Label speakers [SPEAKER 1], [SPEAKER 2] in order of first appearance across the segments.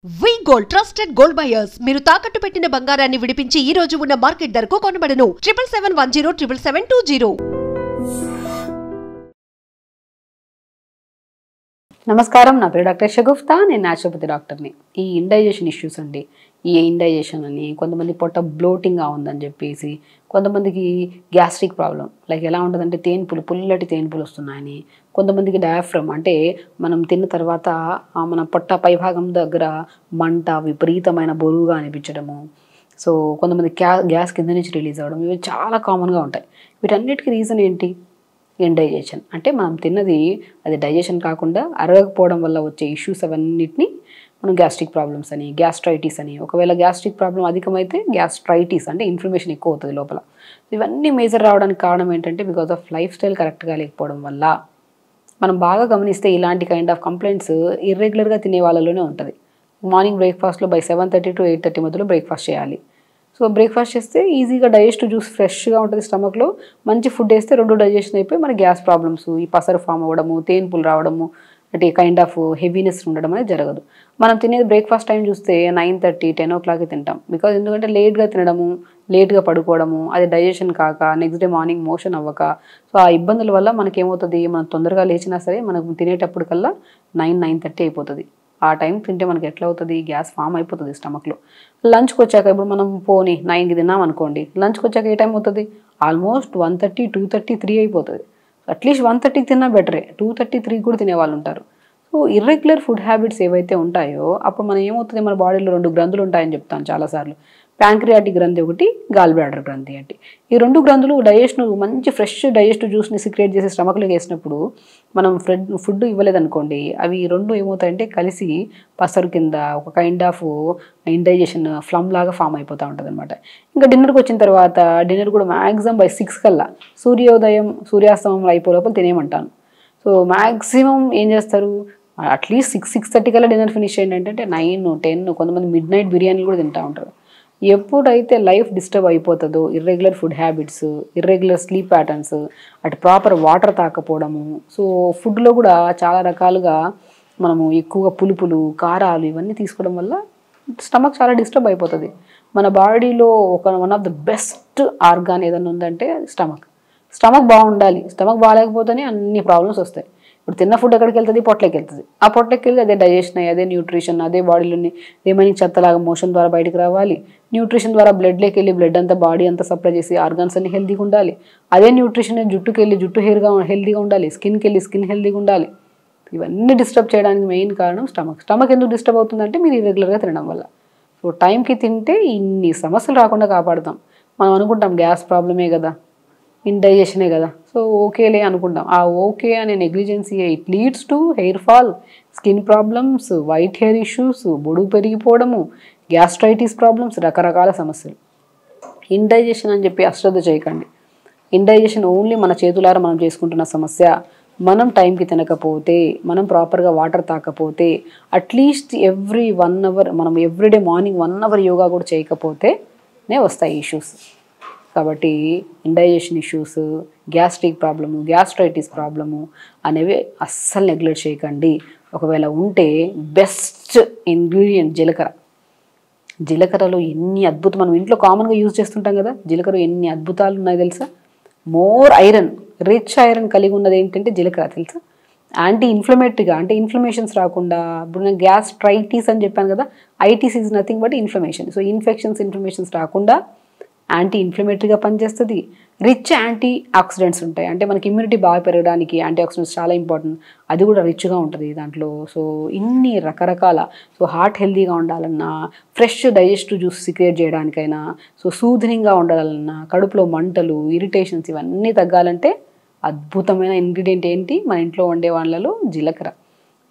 [SPEAKER 1] వి gold trusted gold buyers మీరు తాకట్టు పెట్టిన బంగారాన్ని విడిపించి ఈ రోజు ఉన్న మార్కెట్ ధరకు కొనబడను 7771077720.
[SPEAKER 2] నమస్కారం, నా పేరు డాక్టర్ షగుఫ్తా. నేను న్యాచురోపతి డాక్టర్ని. ఈ ఇండైజెషన్ ఇష్యూస్ అండి, ఈ ఇండైజెషన్ అని కొంతమంది పొట్ట బ్లోటింగ్గా ఉందని చెప్పేసి, కొంతమందికి గ్యాస్ట్రిక్ ప్రాబ్లం లైక్ ఎలా ఉంటుందంటే పుల్లటి తేన్పులు వస్తున్నాయని, కొంతమందికి డయాఫ్రమ్ అంటే మనం తిన్న తర్వాత మన పొట్ట పైభాగం దగ్గర మంట విపరీతమైన బరువుగా అనిపించడము. సో కొంతమంది గ్యాస్ కింద నుంచి రిలీజ్ అవ్వడం, ఇవి చాలా కామన్గా ఉంటాయి. వీటన్నిటికీ రీజన్ ఏంటి? ఇండైజెషన్. అంటే మనం తిన్నది అది డైజెషన్ కాకుండా అరగకపోవడం వల్ల వచ్చే ఇష్యూస్ అవన్నిటిని మనం గ్యాస్ట్రిక్ ప్రాబ్లమ్స్ అని, గ్యాస్ట్రైటిస్ అని, ఒకవేళ గ్యాస్ట్రిక్ ప్రాబ్లం అధికమైతే గ్యాస్ట్రైటిస్ అంటే ఇన్ఫ్లమేషన్ ఎక్కువ అవుతుంది లోపల. ఇవన్నీ మేజర్ రావడానికి కారణం ఏంటంటే బికాస్ ఆఫ్ లైఫ్ స్టైల్ కరెక్ట్గా లేకపోవడం వల్ల. మనం బాగా గమనిస్తే ఇలాంటి కైండ్ ఆఫ్ కంప్లైంట్స్ ఇర్రెగ్యులర్గా తినే వాళ్ళలోనే ఉంటుంది. మార్నింగ్ బ్రేక్ఫాస్ట్లో బై 7:30 to 8:30 మధ్యలో బ్రేక్ఫాస్ట్ చేయాలి. సో బ్రేక్ఫాస్ట్ చేస్తే ఈజీగా డైజెస్ట్ జ్యూస్ ఫ్రెష్గా ఉంటుంది స్టమక్లో. మంచి ఫుడ్ వేస్తే రెండు డైజెషన్ అయిపోయి మన గ్యాస్ ప్రాబ్లమ్స్, ఈ పసరు ఫామ్ అవ్వడము, తేన్పులు రావడము, అంటే కైండ్ ఆఫ్ హెవీనెస్ ఉండడం అనేది జరగదు. మనం తినేది బ్రేక్ఫాస్ట్ టైం చూస్తే 9:30, 10 o'clock తింటాం. బికాజ్ ఎందుకంటే లేట్గా తినడము, లేట్గా పడుకోవడము, అది డైజెషన్ కాక నెక్స్ట్ డే మార్నింగ్ మోషన్ అవ్వక, సో ఆ ఇబ్బందుల వల్ల మనకేమవుతుంది, మనం తొందరగా లేచినా సరే మనకు తినేటప్పటికల్లా 9:30 అయిపోతుంది. ఆ టైం తింటే మనకి ఎట్లా అవుతుంది, గ్యాస్ ఫామ్ అయిపోతుంది స్టమక్లో. లంచ్కి వచ్చాక ఇప్పుడు మనం పోనీ 9కి తిన్నాం అనుకోండి, లంచ్కి వచ్చాక ఏ టైం అవుతుంది, ఆల్మోస్ట్ 1:30, 2:30, 3 అయిపోతుంది. అట్లీస్ట్ 1:30కి తిన్నా బెటరే, 2:30, 3 కూడా తినేవాళ్ళు ఉంటారు. సో ఇర్రెగ్యులర్ ఫుడ్ హ్యాబిట్స్ ఏవైతే ఉంటాయో అప్పుడు మనం ఏమవుతుంది, మన బాడీలో 2 గ్రంథులు ఉంటాయని చెప్తాను చాలాసార్లు. ప్యాంక్రియాటిక్ గ్రంథి ఒకటి, గాల్ బ్లాడర్ గ్రంథి ఒకటి. ఈ 2 గ్రంథులు డైజెషన్ మంచి ఫ్రెష్ డైజెస్ట్ జ్యూస్ని సిక్రియేట్ చేసి స్టమక్లోకి వేసినప్పుడు మనం ఫుడ్ ఇవ్వలేదనుకోండి, అవి 2 ఏమవుతాయంటే కలిసి పసరు కింద ఒక కైండ్ ఆఫ్ ఇండైజెషన్ ఫ్లమ్ లాగా ఫామ్ అయిపోతూ ఉంటుంది అనమాట. ఇంకా డిన్నర్కి వచ్చిన తర్వాత డిన్నర్ కూడా మ్యాక్సిమం బై 6 కల్లా సూర్యాస్తమం అయిపో లోపల తినేయమంటాను. సో మ్యాక్సిమం ఏం చేస్తారు, అట్లీస్ట్ 6:30 కల్లా డిన్నర్ ఫినిష్ చేయండి. అంటే 9, 10, కొంతమంది మిడ్ నైట్ బిర్యానీలు కూడా తింటూ ఉంటారు. ఎప్పుడైతే లైఫ్ డిస్టర్బ్ అయిపోతుందో, irregular food habits, irregular sleep patterns, అటు ప్రాపర్ వాటర్ తాకపోవడము, సో ఫుడ్లో కూడా చాలా రకాలుగా మనము ఎక్కువగా పులుపులు, కారాలు ఇవన్నీ తీసుకోవడం వల్ల స్టమక్ చాలా డిస్టర్బ్ అయిపోతుంది. మన బాడీలో one of the best organ ఏదైనా ఉందంటే స్టమక్ బాగుండాలి. స్టమక్ బాగాలేకపోతేనే అన్ని ప్రాబ్లమ్స్ వస్తాయి. ఇప్పుడు తిన్న ఫుడ్ ఎక్కడికి వెళ్తుంది, పొట్లకి వెళ్తుంది. ఆ పొట్లకి వెళ్ళి అదే డైజెషన్ అయ్యి, అదే న్యూట్రిషన్, అదే బాడీలోని ఏమైనా చెత్తలాగా మోషన్ ద్వారా బయటకు రావాలి. న్యూట్రిషన్ ద్వారా బ్లడ్లోకి వెళ్ళి బ్లడ్ అంతా బాడీ అంతా సప్లై చేసి ఆర్గాన్స్ అన్ని హెల్తీగా ఉండాలి. అదే న్యూట్రిషన్ జుట్టుకి వెళ్ళి జుట్టు హెల్తీగా ఉండాలి. స్కిన్కి వెళ్ళి స్కిన్ హెల్తీగా ఉండాలి. ఇవన్నీ డిస్టర్బ్ చేయడానికి మెయిన్ కారణం స్టమక్ ఎందుకు డిస్టర్బ్ అవుతుందంటే మీరు ఇర్రెగ్యులర్గా తినడం వల్ల. సో టైంకి తింటే ఇన్ని సమస్యలు రాకుండా కాపాడుతాం. మనం అనుకుంటాం గ్యాస్ ప్రాబ్లమే కదా, ఇండైజెషనే కదా, సో ఓకేలే అనుకుంటాం. ఆ ఓకే అనే negligence it leads to hair fall, skin problems, white hair issues, బొడుగు పెరిగిపోవడము, గ్యాస్ట్రైటిస్ ప్రాబ్లమ్స్, రకరకాల సమస్యలు. ఇండైజెషన్ అని చెప్పి అశ్రద్ధ చేయకండి. ఇండైజెషన్ ఓన్లీ మన చేతులారా మనం చేసుకుంటున్న సమస్య. మనం టైంకి తినకపోతే, మనం ప్రాపర్గా వాటర్ తాకపోతే, అట్లీస్ట్ ఎవ్రీ 1 hour మనం ఎవ్రీడే మార్నింగ్ 1 hour యోగా కూడా చేయకపోతేనే వస్తాయి ఇష్యూస్. కాబట్టి indigestion issues, gastric problem, gastritis problem అనేవి అస్సలు నెగ్లెక్ట్ చేయకండి. ఒకవేళ ఉంటే బెస్ట్ ఇంగ్రీడియంట్ జీలకర్రలో ఎన్ని అద్భుతం, మనం ఇంట్లో కామన్గా యూజ్ చేస్తుంటాం కదా, జీలకర్ర ఎన్ని అద్భుతాలు ఉన్నాయి తెలుసా. మోర్ ఐరన్, రిచ్ ఐరన్ కలిగి ఉన్నది ఏంటంటే జీలకర్ర తెలుసా. యాంటీ ఇన్ఫ్లమేటరీగా, అంటే ఇన్ఫ్లమేషన్స్ రాకుండా, ఇప్పుడు నేను గ్యాస్ట్రైటిస్ అని చెప్పాను కదా, ఐటిస్ is nothing but inflammation. So infections రాకుండా యాంటీ ఇన్ఫ్లమేటరీగా పనిచేస్తుంది. రిచ్ యాంటీ ఆక్సిడెంట్స్ ఉంటాయి, అంటే మనకి ఇమ్యూనిటీ బాగా పెరగడానికి యాంటీ ఆక్సిడెంట్స్ చాలా ఇంపార్టెంట్, అది కూడా రిచ్గా ఉంటుంది దాంట్లో. సో ఇన్ని రకరకాల, సో హార్ట్ హెల్తీగా ఉండాలన్నా, ఫ్రెష్ డైజెస్టివ్ జ్యూస్ సిక్రియేట్ చేయడానికైనా, సో సూదనింగ్గా ఉండాలన్నా, కడుపులో మంటలు, ఇరిటేషన్స్ ఇవన్నీ తగ్గాలంటే అద్భుతమైన ఇంగ్రీడియంట్ ఏంటి, మన ఇంట్లో వండే వాళ్ళలో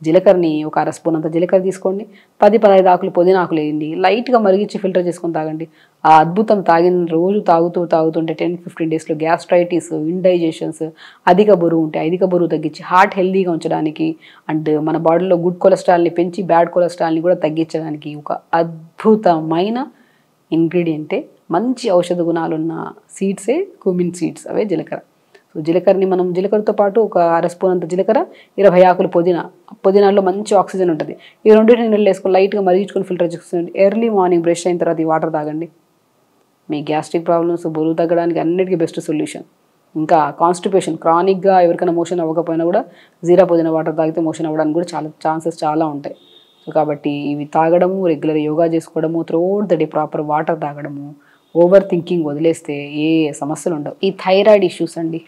[SPEAKER 2] జీలకర్రని ఒక 1/2 స్పూన్ అంత జీలకర్ర తీసుకోండి. 10-15 ఆకులు పుదీనా ఆకులు వేయండి, లైట్గా మరిగించి ఫిల్టర్ చేసుకొని తాగండి. ఆ అద్భుతం రోజు తాగుతుంటే 10-15 డేస్లో గ్యాస్ట్రైటిస్, ఇండైజెషన్స్, అధిక బరువు ఉంటే అధిక బరువు తగ్గించి హార్ట్ హెల్తీగా ఉంచడానికి, అండ్ మన బాడీలో గుడ్ కొలెస్ట్రాల్ని పెంచి బ్యాడ్ కొలెస్ట్రాల్ని కూడా తగ్గించడానికి ఒక అద్భుతమైన ఇంగ్రీడియంటే, మంచి ఔషధ గుణాలున్న సీడ్సే కుమిన్ సీడ్స్, అవే జీలకర్ర. సో జీలకర్రని మనం జీలకర్రతో పాటు ఒక అర స్పూన్ అంత జీలకర్ర, 20 ఆకులు పుదీనాలో మంచి ఆక్సిజన్ ఉంటుంది. ఈ రెండింటిని నీళ్ళు వేసుకొని లైట్గా మరిగించుకొని ఫిల్టర్ చేసుకోండి. ఎర్లీ మార్నింగ్ బ్రష్ అయిన తర్వాత ఈ వాటర్ తాగండి. మీ గ్యాస్ట్రిక్ ప్రాబ్లమ్స్, బరువు తగ్గడానికి అన్నిటికీ బెస్ట్ సొల్యూషన్. ఇంకా కాన్స్టిపేషన్, క్రానిక్గా ఎవరికైనా మోషన్ అవ్వకపోయినా కూడా జీరా పుదీనా వాటర్ తాగితే మోషన్ అవ్వడానికి కూడా చాలా ఛాన్సెస్ చాలా ఉంటాయి. సో కాబట్టి ఇవి తాగడము, రెగ్యులర్ యోగా చేసుకోవడము, throughout the day proper water తాగడము, ఓవర్ థింకింగ్ వదిలేస్తే ఏ సమస్యలు ఉండవు. ఈ థైరాయిడ్ ఇష్యూస్ అండి,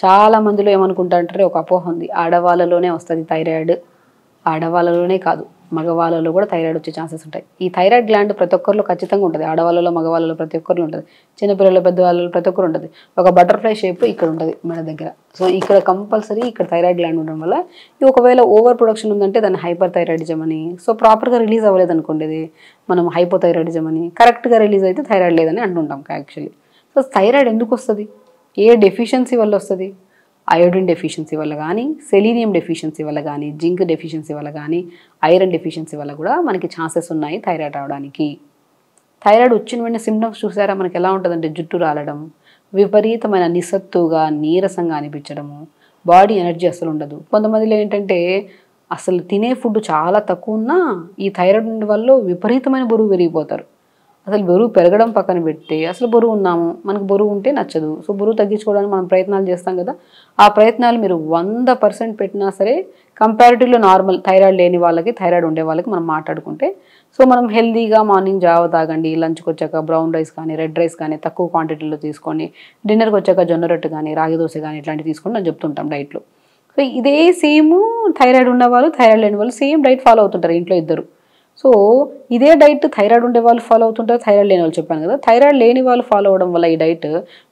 [SPEAKER 2] చాలా మందిలో ఏమనుకుంటారంటే ఒక అపోహ ఉంది, ఆడవాళ్ళలోనే వస్తుంది థైరాయిడ్. ఆడవాళ్ళలోనే కాదు, మగవాళ్ళలో కూడా థైరాయిడ్ వచ్చే ఛాన్సెస్ ఉంటాయి. ఈ థైరాయిడ్ గ్లాండ్ ప్రతి ఒక్కరిలో ఖచ్చితంగా ఉంటుంది. ఆడవాళ్ళలో, మగవాళ్ళలో ప్రతి ఒక్కరిలో ఉంటుంది. చిన్నపిల్లలు, పెద్దవాళ్ళలో ప్రతి ఒక్కరు ఉంటుంది. ఒక బటర్ఫ్లై షేప్ ఇక్కడ ఉంటుంది మన దగ్గర. సో ఇక్కడ కంపల్సరీ ఇక్కడ థైరాయిడ్ గ్లాండ్ ఉండడం వల్ల ఇది ఒకవేళ ఓవర్ ప్రొడక్షన్ ఉందంటే దాన్ని హైపర్ థైరాయిడిజం అని, సో ప్రాపర్గా రిలీజ్ అవ్వలేదు అనుకోండి, ఇది మనం హైపోథైరాయిడిజం అని, కరెక్ట్గా రిలీజ్ అయితే థైరాయిడ్ లేదని అంటుంటాం యాక్చువల్లీ. సో థైరాయిడ్ ఎందుకు వస్తుంది? ఏ డెఫిషియన్సీ వల్ల వస్తుంది? అయోడిన్ డెఫిషియన్సీ వల్ల కానీ, సెలీనియం డెఫిషియన్సీ వల్ల కానీ, జింక్ డెఫిషియన్సీ వల్ల కానీ, ఐరన్ డెఫిషియన్సీ వల్ల కూడా మనకి ఛాన్సెస్ ఉన్నాయి థైరాయిడ్ రావడానికి. థైరాయిడ్ వచ్చిన వెంటనే సిమ్టమ్స్ చూసారా మనకి ఎలా ఉంటుందంటే జుట్టు రాలడం, విపరీతమైన నిస్సత్తుగా నీరసంగా అనిపించడము, బాడీ ఎనర్జీ అసలు ఉండదు. కొంతమందిలో ఏంటంటే అసలు తినే ఫుడ్ చాలా తక్కువ ఉన్నా ఈ థైరాయిడ్ వల్ల విపరీతమైన బరువు పెరిగిపోతారు. అసలు బరువు పెరగడం పక్కన పెట్టి అసలు బరువు ఉన్నాము, మనకు బరువు ఉంటే నచ్చదు. సో బరువు తగ్గించుకోవడానికి మనం ప్రయత్నాలు చేస్తాం కదా, ఆ ప్రయత్నాలు మీరు 100% పెట్టినా సరే కంపారిటివ్లో నార్మల్ థైరాయిడ్ లేని వాళ్ళకి, థైరాయిడ్ ఉండే వాళ్ళకి మనం మాట్లాడుకుంటే, సో మనం హెల్దీగా మార్నింగ్ జావ తాగండి, లంచ్కి వచ్చాక బ్రౌన్ రైస్ కానీ, రెడ్ రైస్ కానీ తక్కువ క్వాంటిటీలో తీసుకోండి, డిన్నర్కి వచ్చాక జొన్న రొట్టె కానీ, రాగి దోశ కానీ ఇట్లాంటివి తీసుకోండి అని చెప్తుంటాం డైట్లో. సో ఇదే సేమ్ థైరాయిడ్ ఉన్నవాళ్ళు, థైరాయిడ్ లేని వాళ్ళు సేమ్ డైట్ ఫాలో అవుతుంటారు ఇంట్లో ఇద్దరు. సో ఇదే డైట్ థైరాయిడ్ ఉండే వాళ్ళు ఫాలో అవుతుంటారు, థైరాయిడ్ లేని వాళ్ళు చెప్పాను కదా. థైరాయిడ్ లేని వాళ్ళు ఫాలో అవడం వల్ల ఈ డైట్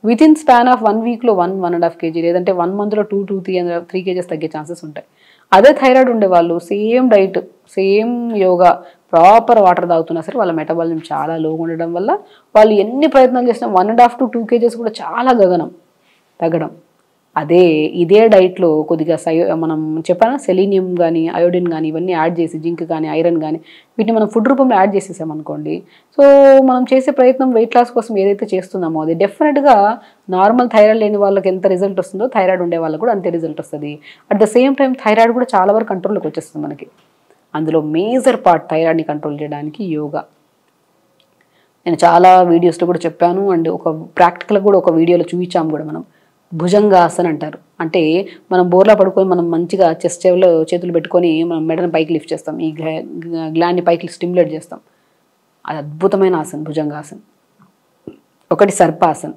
[SPEAKER 2] వితిన్ స్పాన్ ఆఫ్ 1 వీక్లో 1.5 kg, లేదంటే 1 మంత్లో 2 to 3 kgs తగ్గే ఛాన్సెస్ ఉంటాయి. అదే థైరాయిడ్ ఉండే వాళ్ళు same diet, same yoga, proper water తాగుతున్నా సరే వాళ్ళ మెటబాలిజం చాలా లోగా ఉండడం వల్ల వాళ్ళు ఎన్ని ప్రయత్నాలు చేసినా 1.5 to 2 kgs కూడా చాలా గగనం తగ్గడం. అదే ఇదే డైట్లో కొద్దిగా మనం చెప్పాను సెలీనియం కానీ, అయోడిన్ కానీ ఇవన్నీ యాడ్ చేసి, జింక్ కానీ, ఐరన్ కానీ వీటిని మనం ఫుడ్ రూపంలో యాడ్ చేసేసామనుకోండి, సో మనం చేసే ప్రయత్నం వెయిట్ లాస్ కోసం ఏదైతే చేస్తున్నామో అది డెఫినెట్గా నార్మల్ థైరాయిడ్ లేని వాళ్ళకి ఎంత రిజల్ట్ వస్తుందో థైరాయిడ్ ఉండే వాళ్ళకి కూడా అంతే రిజల్ట్ వస్తుంది. At the same time thyroid కూడా చాలా వరకు కంట్రోల్లోకి వచ్చేస్తుంది మనకి. అందులో మేజర్ పార్ట్ థైరాయిడ్ని కంట్రోల్ చేయడానికి యోగా. నేను చాలా వీడియోస్లో కూడా చెప్పాను, అండ్ ఒక ప్రాక్టికల్గా కూడా ఒక వీడియోలో చూపించాము కూడా. మనం భుజంగాసన్ అంటారు, అంటే మనం బోర్లా పడుకొని మనం మంచిగా చెస్ట్ లెవెల్లో చేతులు పెట్టుకొని మనం మెడని పైకి లిఫ్ట్ చేస్తాం, ఈ గ్లాండ్ని పైకి స్టిమ్యులేట్ చేస్తాం. అది అద్భుతమైన ఆసన్ భుజంగాసన్. ఒకటి సర్పాసన్,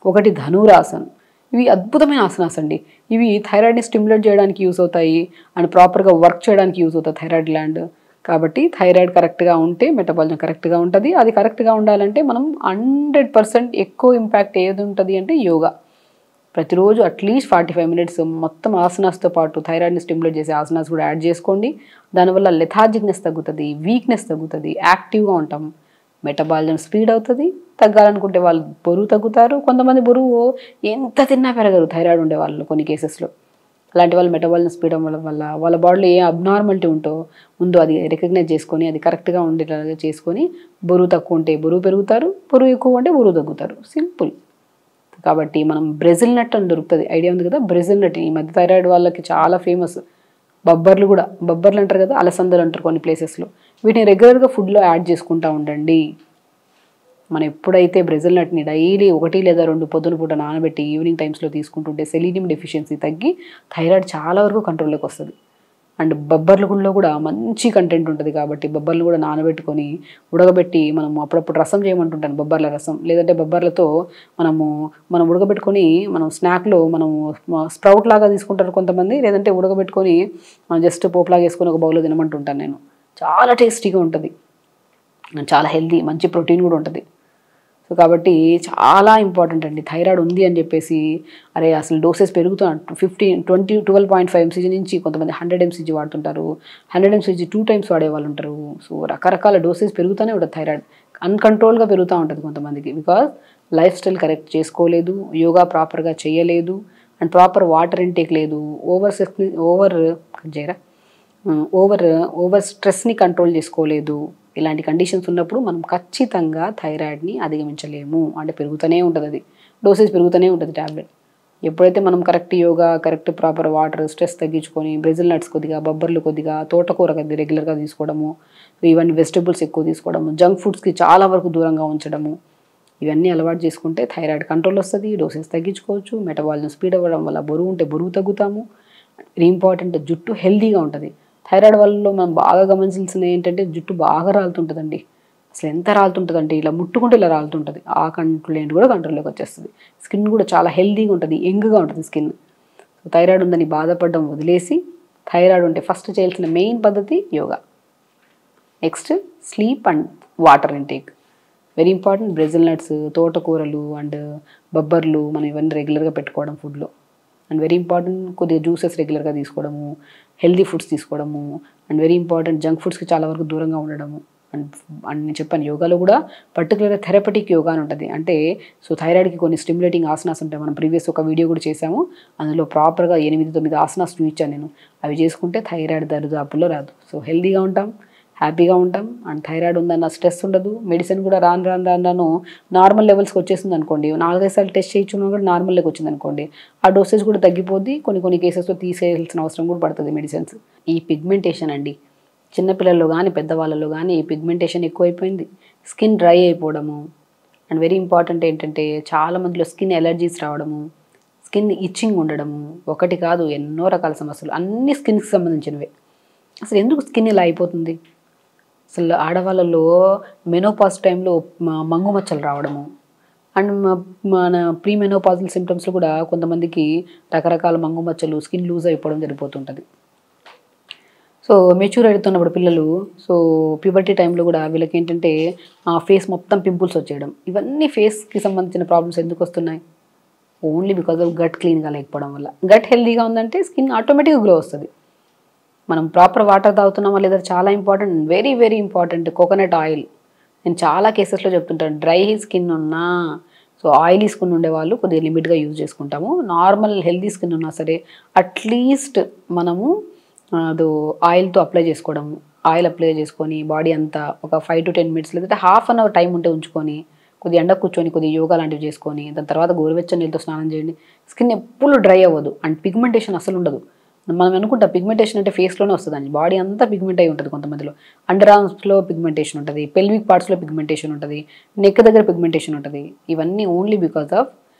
[SPEAKER 2] ఒకటి ధనురాసన్. ఇవి అద్భుతమైన ఆసనాస్ అండి. ఇవి థైరాయిడ్ని స్టిమ్యులేట్ చేయడానికి యూస్ అవుతాయి అండ్ ప్రాపర్గా వర్క్ చేయడానికి యూస్ అవుతాయి థైరాయిడ్ గ్లాండ్. కాబట్టి థైరాయిడ్ కరెక్ట్గా ఉంటే మెటబాలిజం కరెక్ట్గా ఉంటుంది. అది కరెక్ట్గా ఉండాలంటే మనం 100% ఎక్కువ ఇంపాక్ట్ ఏది ఉంటుంది అంటే యోగా. ప్రతిరోజు అట్లీస్ట్ 45 minutes మొత్తం ఆసనాస్తో పాటు థైరాయిడ్ని స్టిమ్యులేట్ చేసే ఆసనాస్ కూడా యాడ్ చేసుకోండి. దానివల్ల లెథార్జిక్నెస్ తగ్గుతుంది, వీక్నెస్ తగ్గుతుంది, యాక్టివ్గా ఉంటాం, మెటబాలిజం స్పీడ్ అవుతుంది. తగ్గాలనుకుంటే వాళ్ళు బరువు తగ్గుతారు. కొంతమంది బరువు ఎంత తిన్నా పెరగరు థైరాయిడ్ ఉండే వాళ్ళు కొన్ని కేసెస్లో. అలాంటి వాళ్ళు మెటబాలిజం స్పీడ్ అవ్వడం వల్ల వాళ్ళ బాడీలో ఏ అబ్నార్మాలిటీ ఉందో అది రికగ్నైజ్ చేసుకొని అది కరెక్ట్గా ఉండేలాగా చేసుకొని బరువు తక్కువ ఉంటే బరువు పెరుగుతారు, బరువు ఎక్కువ ఉంటే బరువు తగ్గుతారు. సింపుల్. కాబట్టి మనం బ్రెజిల్ నట్ అని దొరుకుతుంది, ఐడియా ఉంది కదా బ్రెజిల్ నట్. ఈ మధ్య థైరాయిడ్ వాళ్ళకి చాలా ఫేమస్. బొబ్బర్లు కూడా, బొబ్బర్లు అంటారు కదా, అలసందలు అంటారు కొన్ని ప్లేసెస్లో. వీటిని రెగ్యులర్గా ఫుడ్లో యాడ్ చేసుకుంటూ ఉండండి. మనం ఎప్పుడైతే బ్రెజిల్ నట్ని డైలీ 1 లేదా 2 పొద్దున పూట నానబెట్టి ఈవినింగ్ టైమ్స్లో తీసుకుంటుంటే సెలీనియం డెఫిషియన్సీ తగ్గి థైరాయిడ్ చాలా వరకు కంట్రోల్లోకి వస్తుంది. అండ్ బొబ్బర్లలో కూడా మంచి కంటెంట్ ఉంటుంది కాబట్టి బొబ్బర్లు కూడా నానబెట్టుకొని ఉడకబెట్టి మనం అప్పుడప్పుడు రసం చేయమంటుంటాను, బొబ్బర్ల రసం. లేదంటే బొబ్బర్లతో మనం ఉడకబెట్టుకొని మనం స్నాక్లో మనం స్ప్రౌట్ లాగా తీసుకుంటారు కొంతమంది, లేదంటే ఉడకబెట్టుకొని మనం జస్ట్ పోపులాగా వేసుకొని ఒక బౌల్లో తినమంటుంటాను నేను. చాలా టేస్టీగా ఉంటుంది, చాలా హెల్తీ, మంచి ప్రోటీన్ కూడా ఉంటుంది. సో కాబట్టి చాలా ఇంపార్టెంట్ అండి. థైరాయిడ్ ఉంది అని చెప్పేసి అరే అసలు డోసెస్ పెరుగుతున్నా 12.5 mcg నుంచి కొంతమంది 100 mcg వాడుతుంటారు, 100 mcg 2 times వాడే వాళ్ళు ఉంటారు. సో రకరకాల డోసెస్ పెరుగుతూనే ఉంటుంది. థైరాయిడ్ అన్కంట్రోల్గా పెరుగుతూ ఉంటుంది కొంతమందికి, బికాజ్ లైఫ్ స్టైల్ కరెక్ట్ చేసుకోలేదు, యోగా ప్రాపర్గా చేయలేదు, అండ్ ప్రాపర్ వాటర్ ఇంటేక్ లేదు, ఓవర్ స్ట్రెస్ని కంట్రోల్ చేసుకోలేదు. ఇలాంటి కండిషన్స్ ఉన్నప్పుడు మనం ఖచ్చితంగా థైరాయిడ్ని అధిగమించలేము. అంటే పెరుగుతూనే ఉంటుంది, అది డోసేజ్ పెరుగుతూనే ఉంటుంది ట్యాబ్లెట్. ఎప్పుడైతే మనం correct yoga, correct proper water, stress తగ్గించుకొని బ్రెజిల్ నట్స్ కొద్దిగా, బొబ్బర్లు కొద్దిగా, తోటకూర కొద్దిగా రెగ్యులర్గా తీసుకోవడము, ఈవెన్ వెజిటబుల్స్ ఎక్కువ తీసుకోవడము, జంక్ ఫుడ్స్కి చాలా వరకు దూరంగా ఉంచడము, ఇవన్నీ అలవాటు చేసుకుంటే థైరాయిడ్ కంట్రోల్ వస్తుంది, డోసెస్ తగ్గించుకోవచ్చు, మెటబాలిజం స్పీడ్ అవ్వడం వల్ల బరువు ఉంటే బరువు తగ్గుతాము. వెరీ ఇంపార్టెంట్, జుట్టు హెల్తీగా ఉంటుంది. థైరాయిడ్ వల్ల మనం బాగా గమనించాల్సింది ఏంటంటే జుట్టు బాగా రాలుతుంటుందండి. అసలు ఎంత రాలుతుంటుందంటే ఇలా ముట్టుకుంటే ఇలా రాలుతుంటుంది. ఆ కంట్రోల్ కూడా కంట్రోల్లోకి వచ్చేస్తుంది. స్కిన్ కూడా చాలా హెల్తీగా ఉంటుంది, యంగ్గా ఉంటుంది స్కిన్. సో థైరాయిడ్ ఉందని బాధపడడం వదిలేసి, థైరాయిడ్ ఉంటే ఫస్ట్ చేయాల్సిన మెయిన్ పద్ధతి yoga. Next sleep and water intake very important. Brazil nuts, తోటకూరలు అండ్ బొబ్బర్లు మనం ఇవన్నీ రెగ్యులర్గా పెట్టుకోవడం ఫుడ్లో. అండ్ వెరీ ఇంపార్టెంట్ కొద్దిగా జ్యూసెస్ రెగ్యులర్గా తీసుకోవడము, హెల్దీ ఫుడ్స్ తీసుకోవడము, అండ్ వెరీ ఇంపార్టెంట్ జంక్ ఫుడ్స్కి చాలా వరకు దూరంగా ఉండడము. అండ్ నేను చెప్పాను యోగాలో కూడా పర్టికులర్గా థెరపటిక్ యోగా అని ఉంటుంది. అంటే సో థైరాయిడ్కి కొన్ని స్టిమ్యులేటింగ్ ఆసనాస్ ఉంటాయి. మనం ప్రీవియస్ ఒక వీడియో కూడా చేసాము, అందులో ప్రాపర్గా 8-9 ఆసనాస్ చూపించాను నేను. అవి చేసుకుంటే థైరాయిడ్ దరిదాపుల్లో రాదు. సో హెల్దీగా ఉంటాం, హ్యాపీగా ఉంటాం. అండ్ థైరాయిడ్ ఉందన్న స్ట్రెస్ ఉండదు. మెడిసిన్ కూడా రాను నార్మల్ లెవెల్స్కి వచ్చేసింది అనుకోండి, 4-5 సార్లు టెస్ట్ చేయించుకున్నా కూడా నార్మల్లోకి వచ్చింది అనుకోండి, ఆ డోసేజ్ కూడా తగ్గిపోద్ది. కొన్ని కేసెస్లో తీసేయాల్సిన అవసరం కూడా పడుతుంది మెడిసిన్స్. ఈ పిగ్మెంటేషన్ అండి, చిన్నపిల్లల్లో కానీ పెద్దవాళ్ళలో కానీ ఈ పిగ్మెంటేషన్ ఎక్కువైపోయింది. స్కిన్ డ్రై అయిపోవడము. అండ్ వెరీ ఇంపార్టెంట్ ఏంటంటే చాలా మందిలో స్కిన్ ఎలర్జీస్ రావడము, స్కిన్ ఇచ్చింగ్ ఉండడము. ఒకటి కాదు, ఎన్నో రకాల సమస్యలు, అన్ని స్కిన్కి సంబంధించినవే. అసలు ఎందుకు స్కిన్ ఇలా అయిపోతుంది? అసలు ఆడవాళ్ళలో మెనోపాజ్ టైంలో మంగు మచ్చలు రావడము, అండ్ మన ప్రీ మెనోపాజల్ సిమ్టమ్స్లో కూడా కొంతమందికి రకరకాల మంగు మచ్చలు, స్కిన్ లూజ్ అయిపోవడం జరిగిపోతుంటుంది. సో మెచ్యూర్ అవుతున్నప్పుడు పిల్లలు, సో ప్యూబర్టీ టైంలో కూడా వీళ్ళకి ఏంటంటే ఫేస్ మొత్తం పింపుల్స్ వచ్చేయడం. ఇవన్నీ ఫేస్కి సంబంధించిన ప్రాబ్లమ్స్ ఎందుకు వస్తున్నాయి? ఓన్లీ బికాజ్ ఆఫ్ గట్ క్లీన్గా లేకపోవడం వల్ల. గట్ హెల్తీగా ఉందంటే స్కిన్ ఆటోమేటిక్గా గ్లో వస్తుంది. మనం ప్రాపర్ వాటర్ తాగుతున్నామా లేదా చాలా important. Very very important coconut oil. నేను చాలా కేసెస్లో చెప్తుంటాను, డ్రై స్కిన్ ఉన్నా, సో ఆయిలీ స్కిన్ ఉండేవాళ్ళు కొద్దిగా లిమిట్గా యూజ్ చేసుకుంటాము. నార్మల్ హెల్తీ స్కిన్ ఉన్నా సరే అట్లీస్ట్ మనము అది ఆయిల్తో అప్లై చేసుకోవడము. ఆయిల్ అప్లై చేసుకొని బాడీ అంతా ఒక 5 to 10 minutes లేదంటే ½ an hour టైం ఉంటే ఉంచుకొని కొద్దిగా ఎండ కూర్చొని కొద్దిగా యోగా లాంటివి చేసుకొని దాని తర్వాత గోరువెచ్చని నీళ్ళతో స్నానం చేయండి. స్కిన్ ఎప్పుడు డ్రై అవ్వదు అండ్ పిగ్మెంటేషన్ అసలు ఉండదు. మనం అనుకుంటాం పిగ్మెంటేషన్ అంటే ఫేస్లోనే వస్తుందండి, బాడీ అంతా పిగ్మెంట్ అయి ఉంటుంది. కొంతమందిలో అండర్ ఆర్మ్స్లో పిగ్మెంటేషన్ ఉంటుంది, పెల్విక్ పార్ట్స్లో పిగ్మెంటేషన్ ఉంటుంది, నెక్ దగ్గర పిగ్మెంటేషన్ ఉంటుంది. ఇవన్నీ only because of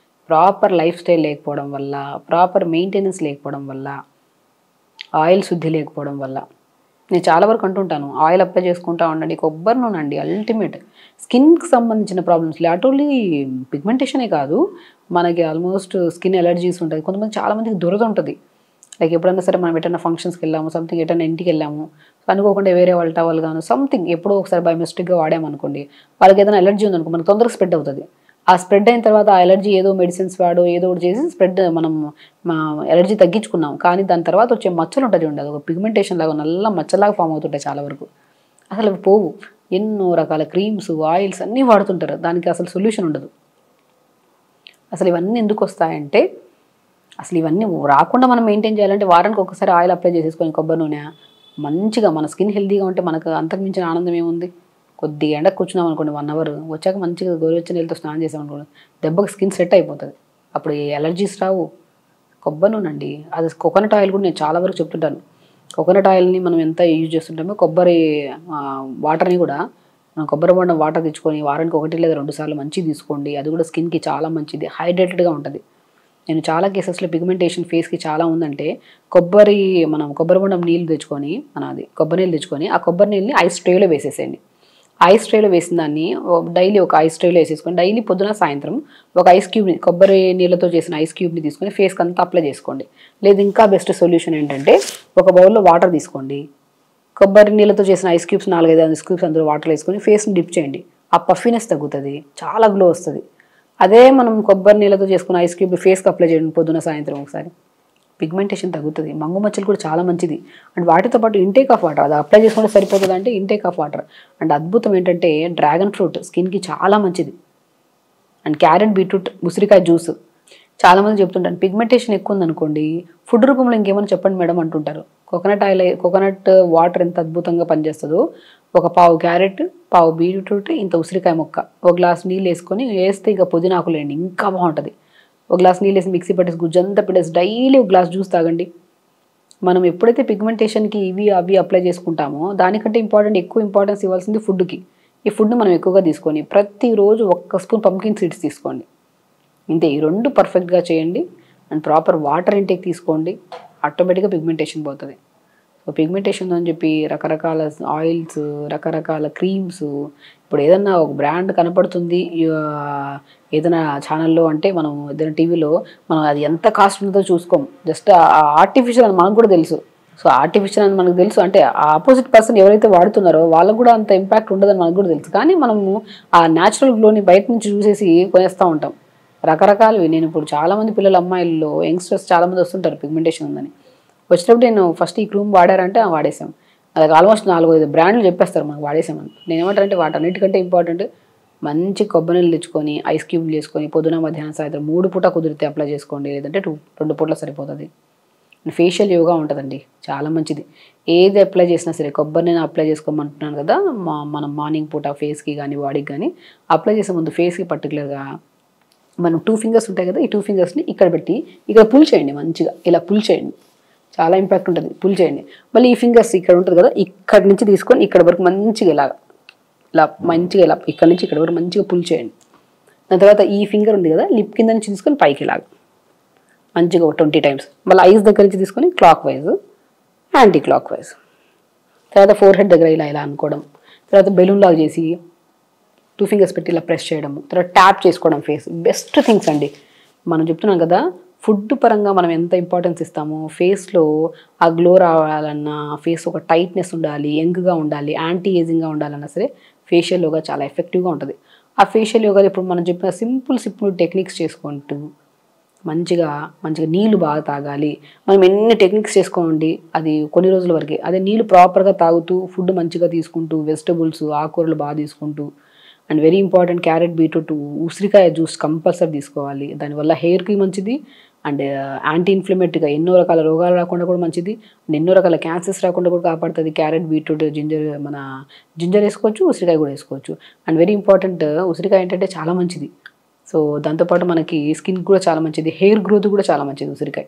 [SPEAKER 2] proper life style లేకపోవడం వల్ల, ప్రాపర్ మెయింటెనెన్స్ లేకపోవడం వల్ల, ఆయిల్ శుద్ధి లేకపోవడం వల్ల. నేను చాలా వరకు అంటుంటాను, ఆయిల్ అప్లై చేసుకుంటా ఉండండి, కొబ్బరి నూనె అండి అల్టిమేట్. స్కిన్కి సంబంధించిన ప్రాబ్లమ్స్ నాట్ ఓన్లీ పిగ్మెంటేషనే కాదు, మనకి ఆల్మోస్ట్ స్కిన్ ఎలర్జీస్ ఉంటుంది. కొంతమంది చాలామందికి దురద ఉంటుంది. లైక్ ఎప్పుడైనా సరే మనం ఎటైనా ఫంక్షన్స్కి వెళ్ళాము, సంథింగ్ ఎటైనా ఇంటికి వెళ్ళాము, అనుకోకుండా వేరే వాళ్ళ టవల్ గాను సంథింగ్ ఎప్పుడో ఒకసారి బై మిస్టేక్గా వాడామనుకోండి, వాళ్ళకి ఏదైనా ఎలర్జీ ఉందనుకో మనకు తొందరగా స్ప్రెడ్ అవుతుంది. ఆ స్ప్రెడ్ అయిన తర్వాత ఆ ఎలర్జీ ఏదో మెడిసిన్స్ వాడో ఏదో ఒకటి చేసి స్ప్రెడ్ మనం ఎలర్జీ తగ్గించుకున్నాం, కానీ దాని తర్వాత వచ్చే మచ్చలు ఉంటుంది ఉండదు, ఒక పిగ్మెంటేషన్ లాగా నల్ల మచ్చలాగా ఫామ్ అవుతుంటాయి చాలా వరకు. అసలు పోవు. ఎన్నో రకాల క్రీమ్స్, ఆయిల్స్ అన్నీ వాడుతుంటారు, దానికి అసలు సొల్యూషన్ ఉండదు. అసలు ఇవన్నీ ఎందుకు వస్తాయంటే, అసలు ఇవన్నీ రాకుండా మనం మెయింటైన్ చేయాలంటే వారానికి ఒకసారి ఆయిల్ అప్లై చేసేసుకొని కొబ్బరి నూనె మంచిగా మన స్కిన్ హెల్తీగా ఉంటే మనకు అంతకుమించిన ఆనందం ఏముంది. కొద్దిగా ఎండ కూర్చున్నాం అనుకోండి 1 hour, వచ్చాక మంచిగా గోరువెచ్చని నీళ్ళతో స్నానం చేసాం అనుకోండి, దెబ్బకి స్కిన్ సెట్ అయిపోతుంది. అప్పుడు ఎలర్జీస్ రావు. కొబ్బరి నూనె అండి, అది కోకోనట్ ఆయిల్ కూడా నేను చాలా వరకు చెప్తుంటాను. కోకోనట్ ఆయిల్ని మనం ఎంత యూజ్ చేస్తుంటామో కొబ్బరి వాటర్ని కూడా మనం కొబ్బరి బొండం వాటర్ తెచ్చుకొని వారానికి 1 లేదా 2 సార్లు మంచిగా తీసుకోండి. అది కూడా స్కిన్కి చాలా మంచిది, హైడ్రేటెడ్గా ఉంటుంది. నేను చాలా కేసెస్లో పిగ్మెంటేషన్ ఫేస్కి చాలా ఉందంటే మనం కొబ్బరి బొండం నీళ్ళు తెచ్చుకొని కొబ్బరి నీళ్ళు తెచ్చుకొని ఆ కొబ్బరి నీళ్ళని ఐస్ ట్రేలో వేసేసేయండి. ఐస్ ట్రేలో వేసిన దాన్ని డైలీ ఒక ఐస్ ట్రేలో వేసేసుకొని డైలీ పొద్దున సాయంత్రం ఒక ఐస్ క్యూబ్ని, కొబ్బరి నీళ్ళతో చేసిన ఐస్ క్యూబ్ని తీసుకొని ఫేస్కి అంతా అప్లై చేసుకోండి. లేదు ఇంకా బెస్ట్ సొల్యూషన్ ఏంటంటే ఒక బౌల్లో వాటర్ తీసుకోండి, కొబ్బరి నీళ్ళతో చేసిన ఐస్ క్యూబ్స్ 4-5 ఐస్ క్యూబ్స్ అందులో వాటర్ వేసుకొని ఫేస్ని డిప్ చేయండి. ఆ పఫీనెస్ తగ్గుతుంది, చాలా గ్లో వస్తుంది. అదే మనం కొబ్బరి నీళ్ళతో చేసుకున్న ఐస్ క్యూబ్ ఫేస్కి అప్లై చేయండి పొద్దున సాయంత్రం ఒకసారి, పిగ్మెంటేషన్ తగ్గుతుంది. మంగు మచ్చలు కూడా చాలా మంచిది. అండ్ వాటితో పాటు ఇంటేక్ ఆఫ్ వాటర్, అది అప్లై చేసుకుంటే సరిపోతుంది అంటే ఇంటేక్ ఆఫ్ వాటర్. అండ్ అద్భుతం ఏంటంటే డ్రాగన్ ఫ్రూట్ స్కిన్కి చాలా మంచిది. అండ్ క్యారెట్, బీట్రూట్, ఉసిరికాయ జ్యూస్. చాలామంది చెప్తుంటాను పిగ్మెంటేషన్ ఎక్కువ ఉందనుకోండి, ఫుడ్ రూపంలో ఇంకేమైనా చెప్పండి మేడం అంటుంటారు. కోకోనట్ వాటర్ ఎంత అద్భుతంగా పనిచేస్తుందో, ఒక పావు క్యారెట్, పావు బీట్రూట్, ఇంత ఉసిరికాయ ముక్క, 1 గ్లాస్ నీళ్ళు వేసుకొని వేస్తే ఇక పుదీనాకులు వేయండి, ఇంకా బాగుంటుంది. ఒక గ్లాస్ నీళ్ళు వేసి మిక్సీ పట్టేసి గుజ్జంతా పెట్టేసి డైలీ ఒక గ్లాస్ జ్యూస్ తాగండి. మనం ఎప్పుడైతే పిగ్మెంటేషన్కి ఇవి అవి అప్లై చేసుకుంటామో దానికంటే ఎక్కువ ఇంపార్టెన్స్ ఇవ్వాల్సింది ఫుడ్కి. ఈ ఫుడ్ని మనం ఎక్కువగా తీసుకొని ప్రతిరోజు 1 స్పూన్ పంకిన్ సీడ్స్ తీసుకోండి. ఇంతే, ఈ 2 పర్ఫెక్ట్గా చేయండి. అండ్ ప్రాపర్ వాటర్ ఇంటేక్ తీసుకోండి. ఆటోమేటిక్గా పిగ్మెంటేషన్ పోతుంది. సో పిగ్మెంటేషన్ అని చెప్పి రకరకాల ఆయిల్స్, రకరకాల క్రీమ్స్, ఇప్పుడు ఏదన్నా ఒక బ్రాండ్ కనపడుతుంది ఏదైనా ఛానల్లో అంటే మనం ఏదైనా టీవీలో మనం అది ఎంత కాస్ట్ ఉంటుందో చూసుకోం. జస్ట్ ఆర్టిఫిషియల్ అని మనకు కూడా తెలుసు. సో ఆర్టిఫిషియల్ అని మనకు తెలుసు అంటే ఆ ఆపోజిట్ పర్సన్ ఎవరైతే వాడుతున్నారో వాళ్ళకు కూడా అంత ఇంపాక్ట్ ఉండదని మనకు కూడా తెలుసు. కానీ మనము ఆ న్యాచురల్ గ్లోని బయట నుంచి చూసేసి కొనేస్తూ ఉంటాం. రకరకాలవి. నేను ఇప్పుడు చాలామంది పిల్లలు, అమ్మాయిల్లో యంగ్స్టర్స్ చాలామంది వస్తుంటారు పిగ్మెంటేషన్ ఉందని. వచ్చినప్పుడు నేను ఫస్ట్ ఈ క్రీమ్ వాడారంటే వాడేసాం. అలాగే ఆల్మోస్ట్ 4-5 బ్రాండ్లు చెప్పేస్తారు మనకు వాడేసామని. నేను ఏమంటారంటే వాటన్నిటికంటే ఇంపార్టెంట్ మంచి కొబ్బరి నీళ్ళు తెచ్చుకొని ఐస్ క్యూబ్లు చేసుకొని పొద్దున, మధ్యాహ్నం, సాయంత్రం 3 పూట కుదిరితే అప్లై చేసుకోండి. లేదంటే 2 పూటలు సరిపోతుంది. ఫేషియల్ యోగా ఉంటుందండి, చాలా మంచిది. ఏది అప్లై చేసినా సరే కొబ్బరి నేను అప్లై చేసుకోమంటున్నాను కదా, మనం మార్నింగ్ పూట ఫేస్కి కానీ బాడీకి కానీ అప్లై చేసే ముందు ఫేస్కి పర్టికులర్గా మనం 2 ఫింగర్స్ ఉంటాయి కదా, ఈ 2 ఫింగర్స్ని ఇక్కడ పెట్టి ఇక్కడ పుల్ చేయండి. మంచిగా ఇలా పుల్ చేయండి, చాలా ఇంపాక్ట్ ఉంటుంది. పుల్ చేయండి. మళ్ళీ ఈ ఫింగర్స్ ఇక్కడ ఉంటుంది కదా, ఇక్కడ నుంచి తీసుకొని ఇక్కడ వరకు మంచిగా ఇలా మంచిగా ఇలా ఇక్కడ నుంచి ఇక్కడ వరకు మంచిగా పుల్ చేయండి. దాని తర్వాత ఈ ఫింగర్ ఉంది కదా, లిప్ కింద నుంచి తీసుకొని పైకి ఇలాగ మంచిగా 20 టైమ్స్. మళ్ళీ ఐస్ దగ్గర నుంచి తీసుకొని clock wise, anti clock wise. తర్వాత ఫోర్ హెడ్ దగ్గర ఇలా అనుకోవడం. తర్వాత బెలూన్ లాగా చేసి 2 ఫింగర్స్ పెట్టి ఇలా ప్రెస్ చేయడము. తర్వాత ట్యాప్ చేసుకోవడం ఫేస్. బెస్ట్ థింగ్స్ అండి. మనం చెప్తున్నాం కదా, ఫుడ్ పరంగా మనం ఎంత ఇంపార్టెన్స్ ఇస్తామో ఫేస్లో ఆ గ్లో రావాలన్నా, ఫేస్ ఒక టైట్నెస్ ఉండాలి, యంగ్గా ఉండాలి, యాంటీ ఏజింగ్గా ఉండాలన్నా సరే ఫేషియల్ యోగా చాలా ఎఫెక్టివ్గా ఉంటుంది. ఆ ఫేషియల్ యోగాలో ఇప్పుడు మనం చెప్పిన సింపుల్ టెక్నిక్స్ చేసుకుంటూ మంచిగా నీళ్ళు బాగా తాగాలి. మనం ఎన్ని టెక్నిక్స్ చేసుకోండి అది కొన్ని రోజుల వరకే. అదే నీళ్ళు ప్రాపర్గా తాగుతూ ఫుడ్ మంచిగా తీసుకుంటూ వెజిటబుల్స్, ఆకుకూరలు బాగా తీసుకుంటూ, and very important carrot, beetroot, ఉసిరికాయ జ్యూస్ కంపల్సరీ తీసుకోవాలి. దానివల్ల హెయిర్కి మంచిది. అండ్ యాంటీ ఇన్ఫ్లమేటరీగా ఎన్నో రకాల రోగాలు రాకుండా కూడా మంచిది. అండ్ ఎన్నో రకాల క్యాన్సర్స్ రాకుండా కూడా కాపాడుతుంది. క్యారెట్, బీట్రూట్, జింజర్ వేసుకోవచ్చు, ఉసిరికాయ కూడా వేసుకోవచ్చు. అండ్ వెరీ ఇంపార్టెంట్, ఉసిరికాయ ఏంటంటే చాలా మంచిది. సో దాంతోపాటు మనకి స్కిన్ కూడా చాలా మంచిది, హెయిర్ గ్రోత్ కూడా చాలా మంచిది ఉసిరికాయ.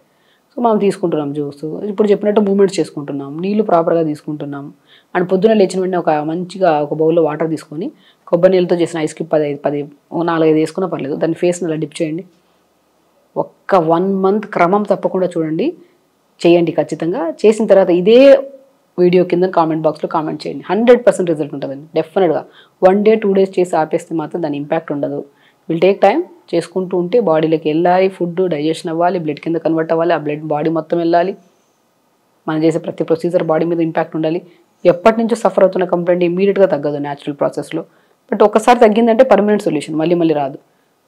[SPEAKER 2] సో మనం తీసుకుంటున్నాం జ్యూస్. ఇప్పుడు చెప్పినట్టు మూమెంట్స్ చేసుకుంటున్నాం, నీళ్ళు ప్రాపర్గా తీసుకుంటున్నాం. అండ్ పొద్దున లేచిన వెంటనే ఒక బౌల్లో వాటర్ తీసుకొని కొబ్బరి నీళ్ళతో చేసిన ఐస్ క్యూబ్ 4-5 వేసుకున్నా పర్లేదు. దాన్ని ఫేస్ని అలా డిప్ చేయండి. 1 మంత్ క్రమం తప్పకుండా చూడండి, చేయండి ఖచ్చితంగా. చేసిన తర్వాత ఇదే వీడియో కింద కామెంట్ బాక్స్లో కామెంట్ చేయండి. 100% రిజల్ట్ ఉంటుందండి డెఫినెట్గా. 1 డే 2 డేస్ చేసి ఆపేస్తే మాత్రం దాని ఇంపాక్ట్ ఉండదు. Will take time. చేసుకుంటూ ఉంటే బాడీలోకి వెళ్ళాలి, ఫుడ్ డైజెషన్ అవ్వాలి, బ్లడ్ కింద కన్వర్ట్ అవ్వాలి, ఆ బ్లడ్ బాడీ మొత్తం వెళ్ళాలి. మనం చేసే ప్రతి ప్రొసీజర్ బాడీ మీద ఇంపాక్ట్ ఉండాలి. ఎప్పటి నుంచో సఫర్ అవుతున్న కంప్లైంట్ ఇమీడియట్గా తగ్గదు న్యాచురల్ ప్రాసెస్లో. బట్ ఒక్కసారి తగ్గిందంటే పర్మనెంట్ సొల్యూషన్, మళ్ళీ రాదు.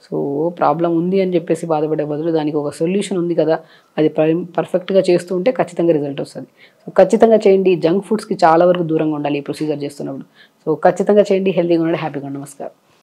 [SPEAKER 2] సో ప్రాబ్లం ఉంది అని చెప్పేసి బాధపడే బదులు దానికి ఒక సొల్యూషన్ ఉంది కదా, అది పర్ఫెక్ట్గా చేస్తూ ఉంటే ఖచ్చితంగా రిజల్ట్ వస్తుంది. సో ఖచ్చితంగా చేయండి. జంక్ ఫుడ్స్కి చాలా వరకు దూరంగా ఉండాలి ఈ ప్రొసీజర్ చేస్తున్నప్పుడు. సో ఖచ్చితంగా చేయండి. హెల్తీగా ఉండండి. హ్యాపీగా ఉండండి. నమస్కారం.